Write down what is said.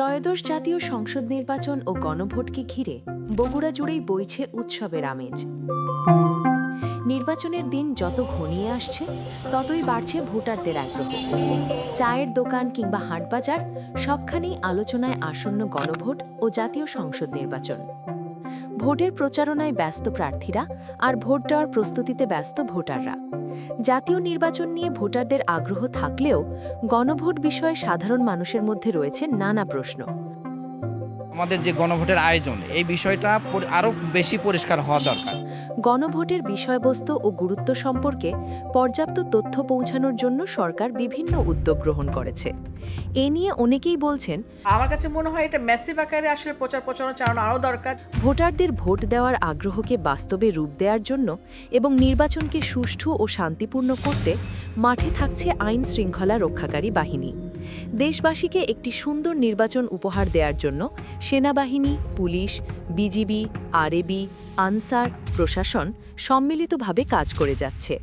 ত্রয়োদশ জাতীয় সংসদ নির্বাচন ও গণভোটকে ঘিরে বগুড়া জুড়েই বইছে উৎসবের আমেজ। নির্বাচনের দিন যত ঘনিয়ে আসছে ততই বাড়ছে ভোটারদের আগ্রহ। চায়ের দোকান কিংবা হাটবাজার সবখানেই আলোচনায় আসন্ন গণভোট ও জাতীয় সংসদ নির্বাচন। ভোটের প্রচারণায় ব্যস্ত প্রার্থীরা আর ভোট দেওয়ার প্রস্তুতিতে ব্যস্ত ভোটাররা। জাতীয় নির্বাচন নিয়ে ভোটারদের আগ্রহ থাকলেও গণভোট বিষয়ে সাধারণ মানুষের মধ্যে রয়েছে নানা প্রশ্ন। আমাদের যে গণভোটের আয়োজন এই বিষয়টা আরো বেশি পরিষ্কার হওয়া দরকার। গণভোটের বিষয়বস্তু ও গুরুত্ব সম্পর্কে পর্যাপ্ত তথ্য পৌঁছানোর জন্য সরকার বিভিন্ন উদ্যোগ গ্রহণ করেছে। এ নিয়ে অনেকেই বলছেন, আমার কাছে মনে হয় এটা ম্যাসিভ আকারে আসলে প্রচারণা চালানো আরও দরকার। ভোটারদের ভোট দেওয়ার আগ্রহকে বাস্তবে রূপ দেওয়ার জন্য এবং নির্বাচনকে সুষ্ঠু ও শান্তিপূর্ণ করতে মাঠে থাকছে আইন শৃঙ্খলা রক্ষাকারী বাহিনী। দেশবাসীকে একটি সুন্দর নির্বাচন উপহার দেওয়ার জন্য সেনাবাহিনী, পুলিশ, বিজিবি, আরএবি, আনসার, প্রশাসন সম্মিলিতভাবে কাজ করে যাচ্ছে।